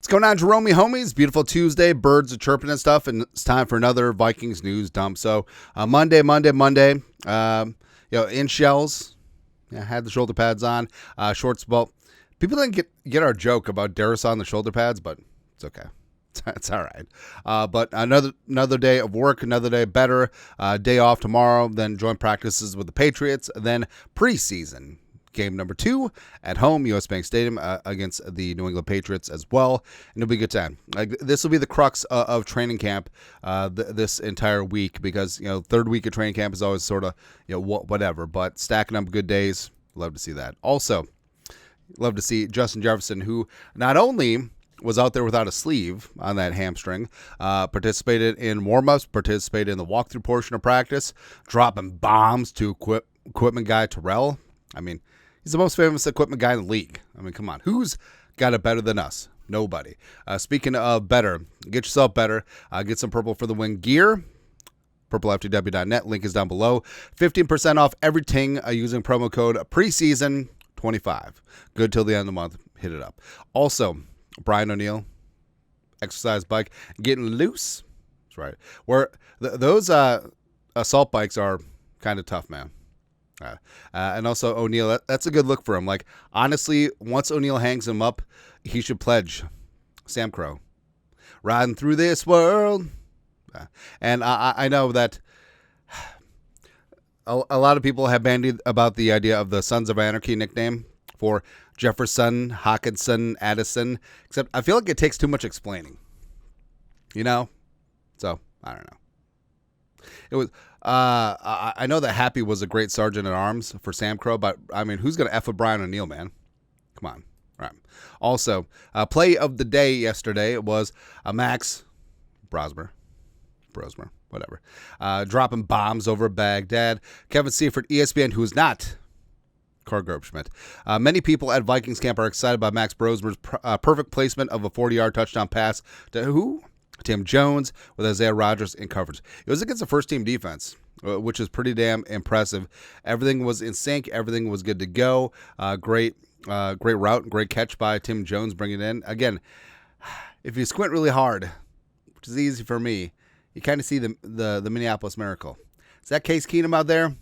going on, JEROME homies? Beautiful Tuesday. Birds are chirping and stuff, and it's time for another Vikings news dump. So, Monday. In shells. Yeah, had the shoulder pads on. Shorts. Well, people didn't get our joke about Darius on the shoulder pads, but it's okay. It's all right. But another day of work, another day better. Day off tomorrow. Then joint practices with the Patriots. Then preseason. Game number 2 at home, U.S. Bank Stadium, against the New England Patriots as well. And it'll be a good time. This will be the crux of training camp this entire week, because third week of training camp is always sort of whatever. But stacking up good days, love to see that. Also, love to see Justin Jefferson, who not only was out there without a sleeve on that hamstring, participated in warm-ups, participated in the walkthrough portion of practice, dropping bombs to equipment guy Terrell. I mean, he's the most famous equipment guy in the league. I mean, come on. Who's got it better than us? Nobody. Speaking of better, get yourself better. Get some Purple for the Win gear. PurpleFTW.net. Link is down below. 15% off everything using promo code preseason25. Good till the end of the month. Hit it up. Also, Brian O'Neill, exercise bike, getting loose. That's right. Where those assault bikes are kind of tough, man. And also O'Neill, that's a good look for him. Like, honestly, once O'Neill hangs him up, he should pledge Sam Crow. Riding through this world. And I know that a lot of people have bandied about the idea of the Sons of Anarchy nickname for Jefferson, Hawkinson, Addison, except I feel like it takes too much explaining. So, I don't know. It was. I know that Happy was a great sergeant at arms for Sam Crow, but I mean, who's gonna F with Brian O'Neill, man? Come on, all right. Also, play of the day yesterday was Max Brosmer, whatever, dropping bombs over Baghdad. Kevin Seifert, ESPN, who is not Carl Gerbschmidt. Many people at Vikings camp are excited by Max Brosmer's perfect placement of a 40-yard touchdown pass to who? Tim Jones with Isaiah Rodgers in coverage. It was against the first-team defense, which is pretty damn impressive. Everything was in sync. Everything was good to go. Great route, great catch by Tim Jones, bringing it in. Again, if you squint really hard, which is easy for me, you kind of see the Minneapolis Miracle. Is that Case Keenum out there?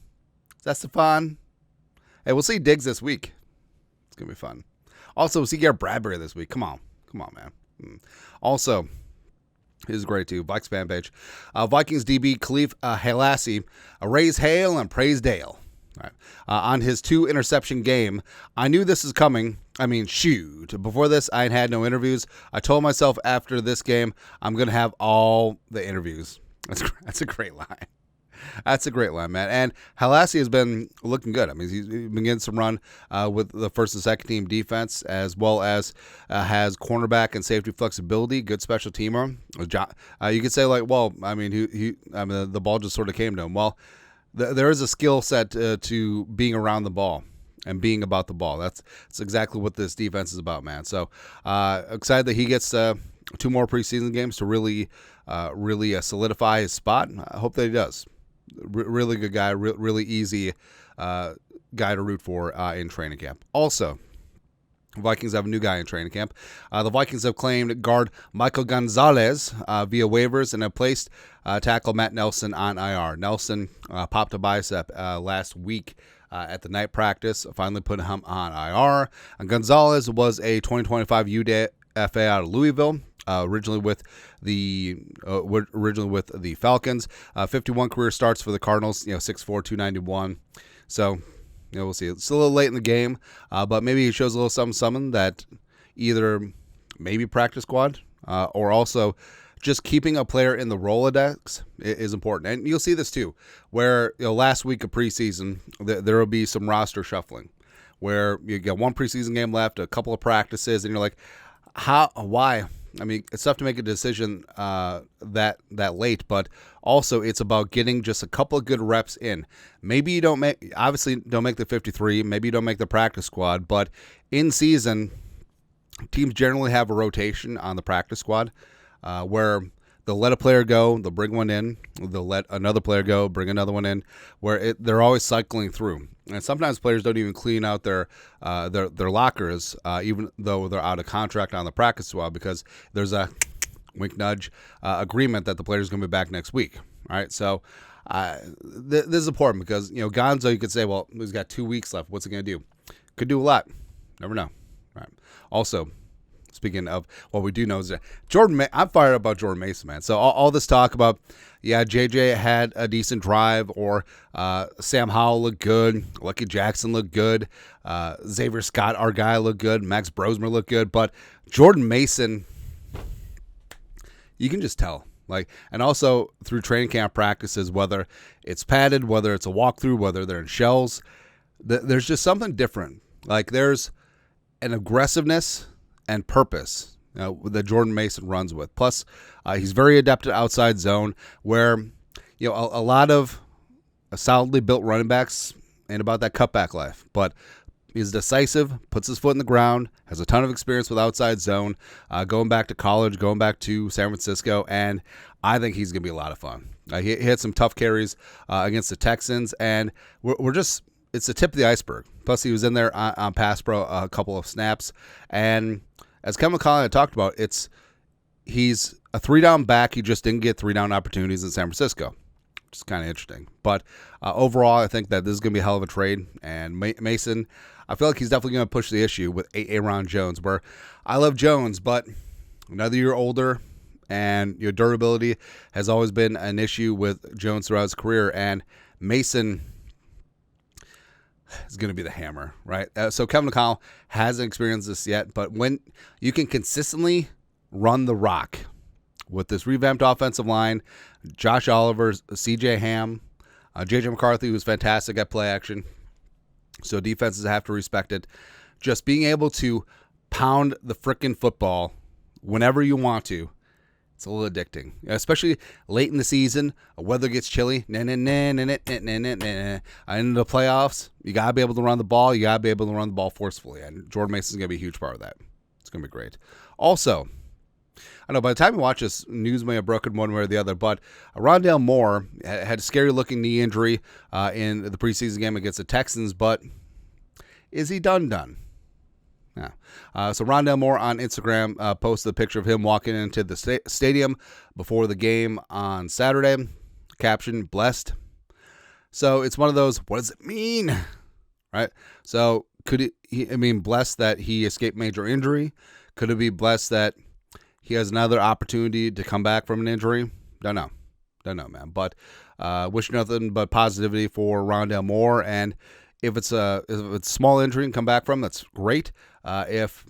Is that Stephon? Hey, we'll see Diggs this week. It's going to be fun. Also, we'll see Garrett Bradbury this week. Come on, man. Also, this is great, too. Vikes fan page. Vikings DB Khif Hassi, raise hail and praise Dale. All right. On his 2 interception game, I knew this is coming. I mean, shoot. Before this, I had no interviews. I told myself after this game, I'm going to have all the interviews. That's a great line. That's a great line, man. And Hassi has been looking good. I mean, he's been getting some run with the first and second team defense, as well as has cornerback and safety flexibility. Good special teamer. You could say, like, well, I mean, the ball just sort of came to him. Well, there is a skill set to being around the ball and being about the ball. That's exactly what this defense is about, man. So excited that he gets 2 more preseason games to really solidify his spot. I hope that he does. Really good guy, really easy guy to root for in training camp. Also, Vikings have a new guy in training camp. The Vikings have claimed guard Michael Gonzalez via waivers and have placed tackle Matt Nelson on IR. Nelson popped a bicep last week at the night practice, finally put him on IR. And Gonzalez was a 2025 UDFA out of Louisville. Originally with the Falcons, 51 career starts for the Cardinals. 6'4", 291. So, we'll see. It's a little late in the game, but maybe he shows a little something that either maybe practice squad or also just keeping a player in the Rolodex is important. And you'll see this too, where last week of preseason there will be some roster shuffling, where you get 1 preseason game left, a couple of practices, and you're like, why? I mean, it's tough to make a decision that late, but also it's about getting just a couple of good reps in. Maybe you don't make the 53, maybe you don't make the practice squad, but in season, teams generally have a rotation on the practice squad where they'll let a player go, they'll bring one in, they'll let another player go, bring another one in, where they're always cycling through. And sometimes players don't even clean out their lockers, even though they're out of contract on the practice squad, because there's a wink nudge agreement that the player's going to be back next week. All right, so this is important because Gonzo, you could say, well, he's got 2 weeks left. What's he going to do? Could do a lot. Never know. All right. Also, speaking of what we do know is that I'm fired up about Jordan Mason, man. So all this talk about, JJ had a decent drive, or Sam Howell looked good, Lucky Jackson looked good, Xavier Scott, our guy, looked good, Max Brosmer looked good, but Jordan Mason, you can just tell. And also through training camp practices, whether it's padded, whether it's a walkthrough, whether they're in shells, there's just something different. There's an aggressiveness and purpose that Jordan Mason runs with. Plus, he's very adept at outside zone, where a lot of solidly built running backs ain't about that cutback life. But he's decisive, puts his foot in the ground, has a ton of experience with outside zone, going back to college, going back to San Francisco, and I think he's going to be a lot of fun. He had some tough carries against the Texans, and it's the tip of the iceberg. Plus, he was in there on pass pro a couple of snaps, and as Kevin McCollum had talked about, he's a 3-down back. He just didn't get 3-down opportunities in San Francisco, which is kind of interesting. But overall, I think that this is going to be a hell of a trade, and Mason, I feel like he's definitely going to push the issue with Aaron Jones, where I love Jones, but another year older, and your durability has always been an issue with Jones throughout his career, and Mason is going to be the hammer, right? So Kevin McConnell hasn't experienced this yet, but when you can consistently run the rock with this revamped offensive line, Josh Oliver, C.J. Ham, J.J. McCarthy, who's fantastic at play action, so defenses have to respect it. Just being able to pound the frickin' football whenever you want to, it's a little addicting, especially late in the season. Weather gets chilly. In the playoffs, you got to be able to run the ball. You got to be able to run the ball forcefully, and Jordan Mason's going to be a huge part of that. It's going to be great. Also, I know by the time you watch this, news may have broken one way or the other, but Rondale Moore had a scary-looking knee injury in the preseason game against the Texans, but is he done? Yeah. So Rondale Moore on Instagram posted a picture of him walking into the stadium before the game on Saturday. Caption, blessed. So it's one of those, what does it mean? Right? So could it mean blessed that he escaped major injury? Could it be blessed that he has another opportunity to come back from an injury? Don't know, man. But wish nothing but positivity for Rondale Moore. And if it's a small injury and come back from, that's great. If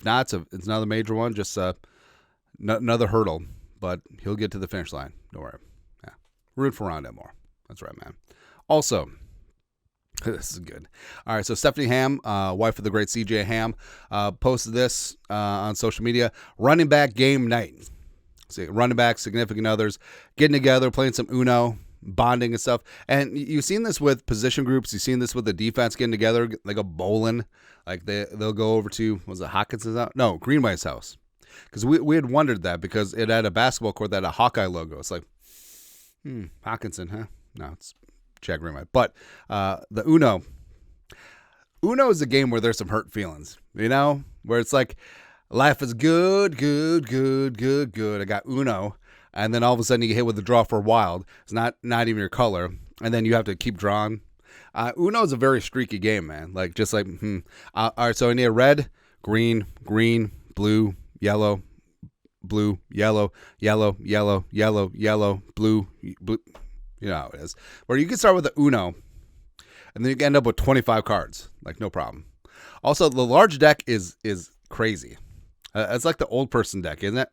not, it's another major one, just another hurdle. But he'll get to the finish line. Don't worry. Yeah, root for Rondale Moore. That's right, man. Also, this is good. All right, so Stephanie Ham, wife of the great C.J. Ham, posted this on social media. Running back game night. See, running back, significant others, getting together, playing some Uno, bonding and stuff. And you've seen this with position groups. You've seen this with the defense getting together, like a bowling. Like they'll go over to, was it Hawkins's house? No, Greenway's house. Because we had wondered that because it had a basketball court that had a Hawkeye logo. It's like, Hawkinson, huh? No, it's Chad Greenway. But the Uno is a game where there's some hurt feelings, where it's like, life is good. I got Uno. And then all of a sudden you get hit with the draw for a wild. It's not even your color. And then you have to keep drawing. Uno is a very streaky game, man. All right, so I need a red, green, blue, yellow, blue, yellow, blue. You know how it is. Where you can start with the Uno, and then you can end up with 25 cards. No problem. Also, the large deck is crazy. It's like the old person deck, isn't it?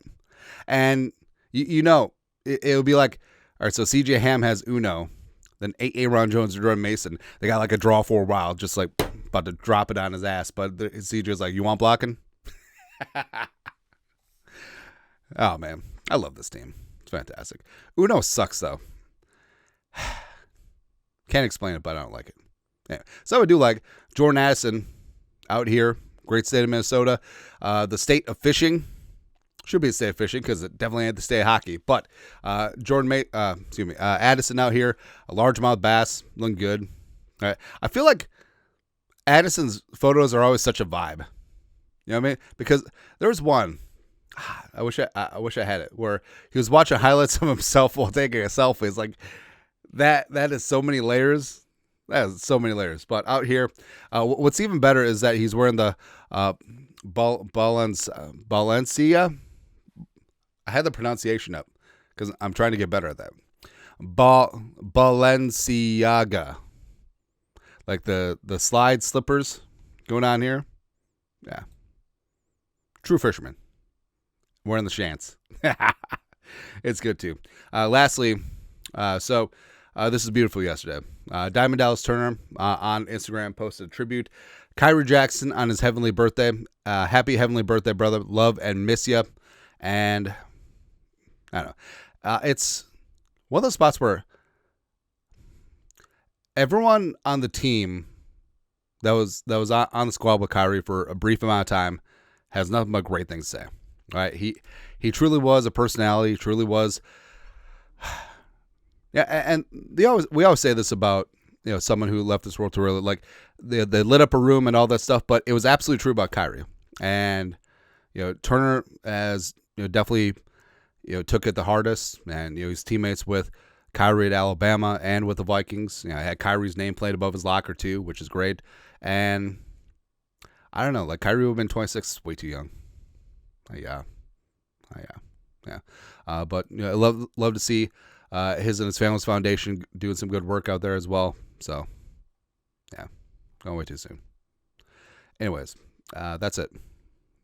And it would be like, all right, so C.J. Ham has Uno, then Aaron Jones and Jordan Mason. They got like a draw for a while, just like about to drop it on his ass. But CJ's like, you want blocking? Oh, man. I love this team. It's fantastic. Uno sucks, though. Can't explain it, but I don't like it. Anyway, so I do like Jordan Addison out here. Great state of Minnesota. The state of fishing. should be stay fishing because it definitely had to stay hockey. But Addison out here, a largemouth bass, looking good. I feel like Addison's photos are always such a vibe. You know what I mean? Because there was one, I wish I had it, where he was watching highlights of himself while taking a selfie. It's like that is so many layers. That is so many layers. But out here, what's even better is that he's wearing the Balenciaga. I had the pronunciation up because I'm trying to get better at that. Balenciaga. Like the slide slippers going on here. Yeah. True fisherman. Wearing the shants. It's good too. Lastly, this is beautiful yesterday. Diamond Dallas Turner on Instagram posted a tribute. Khyree Jackson on his heavenly birthday. Happy heavenly birthday, brother. Love and miss ya. And I don't know. It's one of those spots where everyone on the team that was on the squad with Khyree for a brief amount of time has nothing but great things to say. All right, he truly was a personality. He truly was. Yeah, and we always say this about someone who left this world too early. Like they lit up a room and all that stuff, but it was absolutely true about Khyree. And Turner as definitely took it the hardest, and he's teammates with Khyree at Alabama and with the Vikings. Had Kyree's name played above his locker too, which is great. And I don't know, like Khyree would have been 26, way too young. Yeah. But I love to see his and his family's foundation doing some good work out there as well. So yeah, going way too soon. Anyways, that's it.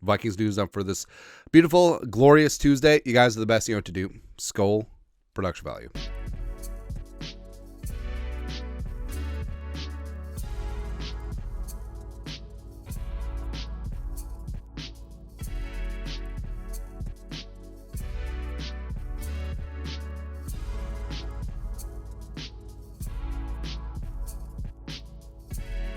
Vikings news up for this beautiful, glorious Tuesday. You guys are the best. You know what to do. Skol, production value.